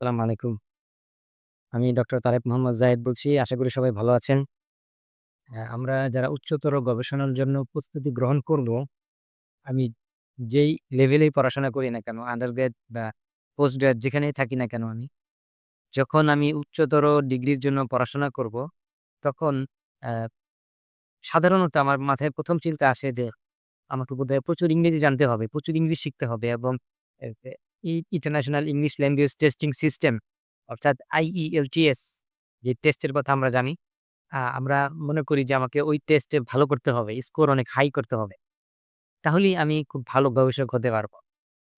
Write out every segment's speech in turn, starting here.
আসসালামু আলাইকুম। আমি ডক্টর তারেক মোহাম্মদ জায়েদ বলছি। আশা করি সবাই ভালো আছেন। আমরা যারা উচ্চতর গবেষণার জন্য প্রস্তুতি গ্রহণ করব, আমি যেই লেভেলেই পড়াশোনা করি না কেন, আন্ডার গ্রেড বা পোস্ট গ্রেড যেখানেই থাকি না কেন আমি, যখন আমি উচ্চতর ডিগ্রির জন্য পড়াশোনা করব, তখন অ্যা সাধারণত আমার মাথায় ১ম চিন্তা আসে যে, আমাকে বোধহয় প্রচুর ইংরেজি জানতে হবে, প্রচুর ইংলিশ শিখতে হবে এবং a a international English language testing system অর্থাৎ IELTS যে টেস্টের কথা আমরা জানি। আমরা মনে করি যে আমাকে ওই টেস্টে ভালো করতে হবে। স্কোর অনেক হাই করতে হবে। তাহলেই আমি খুব ভালো গবেষক হতে পারব।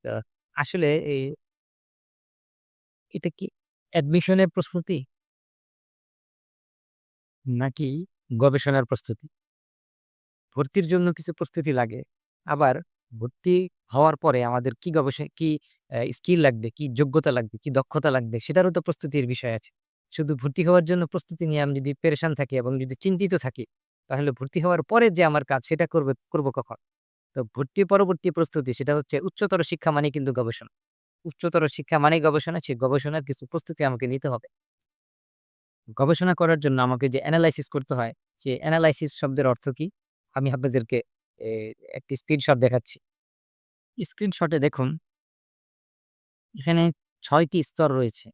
তো আসলে এটা কি অ্যাডমিশনের প্রস্তুতি নাকি গবেষণার প্রস্তুতি? ভর্তির জন্য কিছু প্রস্তুতি লাগে। আবার ভর্তি হওয়ার পরে আমাদের কি কি স্কিল লাগবে, কি যোগ্যতা লাগবে, কি দক্ষতা লাগবে সেটারও তো প্রস্তুতির বিষয় আছে। শুধু ভর্তি হওয়ার জন্য প্রস্তুতি নিয়ে আমি যদি পেরেশান থাকি এবং যদি চিন্তিত থাকি, তাহলে ভর্তি হওয়ার পরে যে আমার কাজ সেটা করব কখন? তো ভর্তি পরবর্তী প্রস্তুতি সেটা হচ্ছে উচ্চতর শিক্ষা মানেই কিন্তু গবেষণা। উচ্চতর শিক্ষা মানেই গবেষণা, সেই গবেষণার কিছু প্রস্তুতি আমাকে নিতে হবে। গবেষণা করার জন্য আমাকে যে এনালাইসিস করতে হয়, সেই এনালাইসিস শব্দের অর্থ কি? আমি আপনাদেরকে এ একটি স্ক্রিনশট দেখাচ্ছি। স্ক্রিনশটে দেখুন, এখানে ৬ টি স্তর রয়েছে।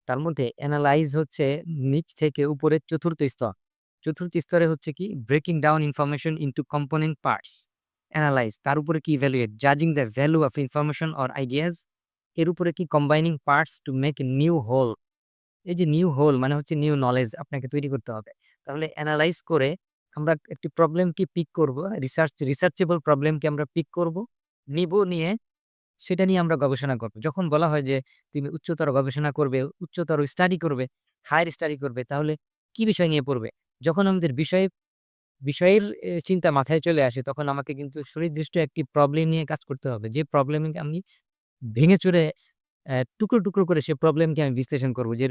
তার মধ্যে এনালাইজ হচ্ছে নিচ থেকে উপরের ৪র্থ স্তর। ৪র্থ স্তরে হচ্ছে কি breaking down information into component parts. Analyse তার উপরে কি ইভ্যালুয়েট, জাজিং the value of information or ideas. এর উপরে কি combining parts to make a new whole. এই যে নিউ হোল মানে হচ্ছে নিউ নলেজ আপনাকে তৈরি করতে হবে। তাহলে এনালাইজ করে আমরা একটি প্রবলেমকে পিক করব। রিসার্চেবল প্রবলেমকে আমরা পিক করব। নিয়ে সেটা নিয়ে আমরা গবেষণা করব। যখন বলা হয় যে তুমি উচ্চতর গবেষণা করবে, উচ্চতর স্টাডি করবে, হায়ার স্টাডি করবে তাহলে কি বিষয় নিয়ে পড়বে? যখন আমাদের বিষয়ের চিন্তা মাথায় চলে আসে তখন আমাকে কিন্তু সুনির্দিষ্ট একটি প্রবলেম নিয়ে কাজ করতে হবে। যে প্রবলেমে আমি ভেঙে চুরে টুকরো, টুকরো করে সে প্রবলেমকে আমি বিশ্লেষণ করব যে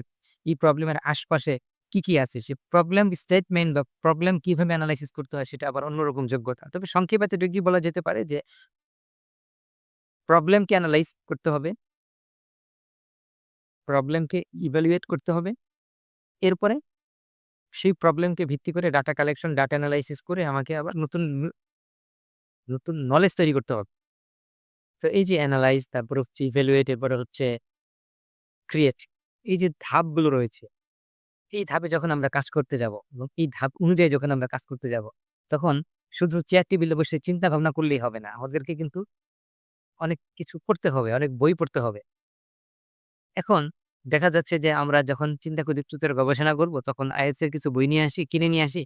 এই প্রবলেমের আশপাশে কি আছে? সে প্রবলেম স্টেটমেন্ট বা প্রবলেম কিভাবে এনালাইসিস করতে হয় সেটা আবার অন্যরকম যোগ্যতা। তবে সংক্ষেপে এতটুকুই বলা যেতে পারে যে প্রবলেমকে এনালাইজ করতে হবে, প্রবলেমকে ইভ্যালুয়েট করতে হবে। এরপরে সেই প্রবলেমকে ভিত্তি করে ডাটা কালেকশন, ডাটা এনালাইসিস করে আমাকে আবার নতুন নলেজ তৈরি করতে হবে। তো এই যে এনালাইজ তারপরে হচ্ছে ইভ্যালুয়েট এরপরে হচ্ছে ক্রিয়েট এই যে ধাপগুলো রয়েছে এই ধাপে যখন আমরা কাজ করতে যাব এবং এই ধাপ অনুযায়ী যখন আমরা কাজ করতে যাব, তখন শুধু চেয়ার টেবিলে বসে চিন্তা ভাবনা করলেই হবে না। আমাদেরকে কিন্তু অনেক কিছু পড়তে হবে, অনেক বই পড়তে হবে। এখন দেখা যাচ্ছে যে আমরা যখন চিন্তা করি উচ্চতর গবেষণা করব, তখন IELTS এর কিছু বই নিয়ে আসি, কিনে নিয়ে আসি।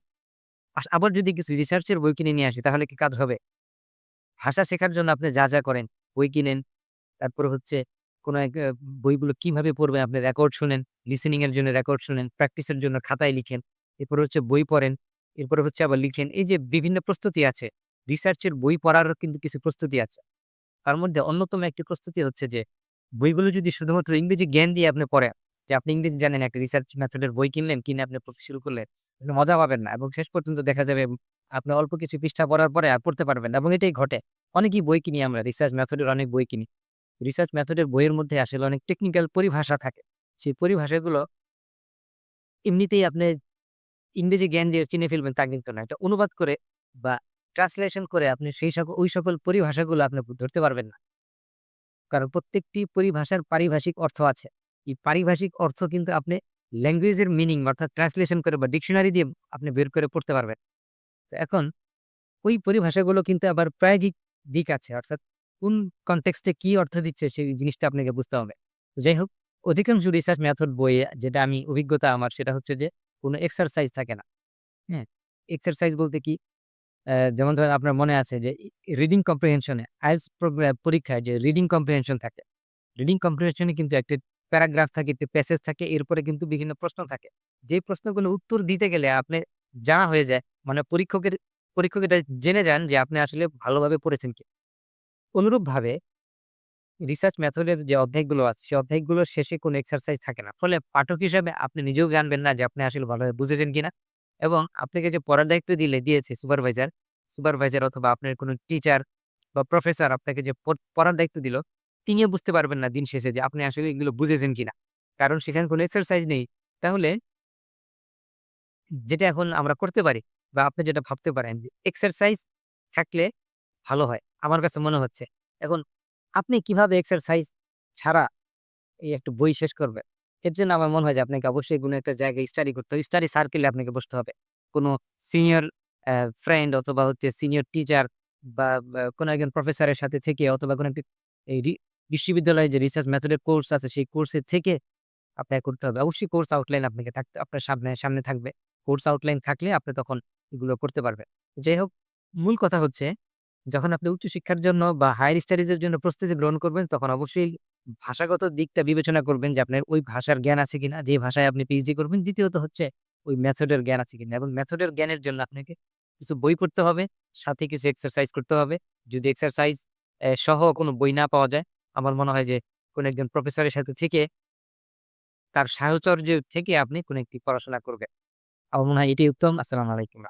আবার যদি কিছু রিসার্চ এর বই কিনে নিয়ে আসি, তাহলে কি কাজ হবে? ভাষা শেখার জন্য আপনি যা করেন, বই কিনেন, তারপরে হচ্ছে কোন এক বইগুলো কিভাবে পড়বেন আপনি রেকর্ড শুনেন, লিসেনিং এর জন্য রেকর্ড শুনেন, প্র্যাকটিসের জন্য খাতায় লিখেন। এরপরে হচ্ছে বই পড়েন, এরপরে হচ্ছে আবার লিখেন। এই যে বিভিন্ন প্রস্তুতি আছে, রিসার্চ এর বই পড়ারও কিন্তু কিছু প্রস্তুতি আছে। তার মধ্যে অন্যতম একটি প্রস্তুতি হচ্ছে যে, বইগুলো যদি শুধুমাত্র ইংরেজি জ্ঞান দিয়ে আপনি পড়েন, যে আপনি ইংরেজি জানেন একটা রিসার্চ মেথড এর বই কিনলেন, কিনে আপনি পড়তে শুরু করলেন, আপনি মজা পাবেন না এবং শেষ পর্যন্ত দেখা যাবে আপনি অল্প কিছু পৃষ্ঠা পড়ার পরে আর পড়তে পারবেন না এবং এটাই ঘটে। অনেকেই বই কিনি আমরা, রিসার্চ মেথড এর অনেক বই কিনি। রিসার্চ মেথড এর বইয়ের মধ্যে আসলে অনেক টেকনিক্যাল পরিভাষা থাকে। সেই পরিভাষাগুলো এমনিতেই আপনি ইংরেজি জ্ঞান দিয়ে চিনে ফেলবেন তা কিন্তু না। এটা অনুবাদ করে বা ট্রান্সলেশন করে আপনি ওই সকল পরিভাষাগুলো আপনি ধরতে পারবেন না। কারণ প্রত্যেকটি পরিভাষার পারিভাষিক অর্থ আছে। এই পারিভাষিক অর্থ কিন্তু আপনি ল্যাঙ্গুয়েজ এর মিনিং অর্থাৎ ট্রান্সলেশন করে বা ডিকশনারি দিয়ে আপনি বের করে পড়তে পারবেন। তো এখন ওই পরিভাষাগুলো কিন্তু আবার প্রায়োগিক দিক আছে। অর্থাৎ কোন কনটেক্সট এ কি অর্থ দিচ্ছে সেই জিনিসটা আপনাকে বুঝতে হবে। তো যাই হোক, অধিকাংশ রিসার্চ মেথড বইয়ে যেটা আমি অভিজ্ঞতা আমার সেটা হচ্ছে যে কোন এক্সারসাইজ থাকে না। হ্যাঁ? এক্সারসাইজ বলতে কি? যেমন ধরেন আপনার মনে আছে যে রিডিং কম্প্রিহেনশন এ IELTS পরীক্ষায় যে রিডিং কম্প্রিহেনশন থাকে। রিডিং কম্প্রিহেনশন এ কিন্তু একটা প্যারাগ্রাফ থাকে, একটা প্যাসেজ থাকে, এরপরে কিন্তু বিভিন্ন প্রশ্ন থাকে। যে প্রশ্নগুলো উত্তর দিতে গেলে আপনি জানা হয়ে যায়। মানে পরীক্ষক এটা জেনে যান যে আপনি আসলে ভালোভাবে পড়েছেন কি। অনুরূপভাবে রিসার্চ মেথড এর যে অধ্যায়গুলো আছে, সেই অধ্যায়গুলোর শেষে কোনো এক্সারসাইজ থাকে না। ফলে পাঠক হিসেবে আপনি নিজেও জানবেন না যে আপনি আসলে ভালোভাবে বুঝেছেন কিনা এবং আপনাকে যে পড়ার দায়িত্ব দিয়েছে সুপারভাইজার অথবা আপনার কোনো টিচার বা প্রফেসর আপনাকে যে পড়ার দায়িত্ব দিল, তিনিও বুঝতে পারবেন না দিন শেষে যে আপনি আসলে এগুলো বুঝেছেন কিনা। কারণ সেখানে কোনো এক্সারসাইজ নেই। তাহলে যেটা এখন আমরা করতে পারি বা আপনি যেটা ভাবতে পারেন যে এক্সারসাইজ থাকলে ভালো হয়। আমার কাছে মনে হচ্ছে। এখন আপনি কিভাবে এক্সারসাইজ ছাড়া এই একটা বই শেষ করবেন? এর জন্য আমার মনে হয় যে আপনাকে অবশ্যই কোনো একটা জায়গায় স্টাডি করতে হবে। স্টাডি সার্কেলে আপনাকে বসতে হবে। কোনো সিনিয়র ফ্রেন্ড অথবা হচ্ছে সিনিয়র টিচার বা কোনো একজন প্রফেসরের সাথে থেকে অথবা কোনো একটি এই বিশ্ববিদ্যালয়ে যে রিসার্চ মেথড এর কোর্স আছে সেই কোর্সের থেকে আপনাকে করতে হবে। অবশ্যই কোর্স আউটলাইন আপনাকে থাকতে আপনার সামনে থাকবে। কোর্স আউটলাইন থাকলে আপনি তখন এগুলো করতে পারবেন। যাই হোক, মূল কথা হচ্ছে যখন আপনি উচ্চশিক্ষার জন্য বা হায়ার স্টাডিজ এর জন্য প্রস্তুতি গ্রহণ করবেন, তখন অবশ্যই ভাষাগত দিকটা বিবেচনা করবেন যে আপনার ওই ভাষার জ্ঞান আছে কিনা, যে ভাষায় আপনি পিএইচডি করবেন। দ্বিতীয়ত হচ্ছে ওই মেথড এর জ্ঞান আছে কিনা এবং মেথড এর জ্ঞানের জন্য আপনাকে কিছু বই পড়তে হবে, সাথে কিছু এক্সারসাইজ করতে হবে। যদি এক্সারসাইজ সহ কোনো বই না পাওয়া যায়, আমার মনে হয় যে কোনো একজন প্রফেসরের সাথে থেকে তার সাহচর্য থেকে আপনি কোনো একটি পড়াশোনা করবেন। আমার মনে হয় এটাই উত্তম। আসসালামু আলাইকুম।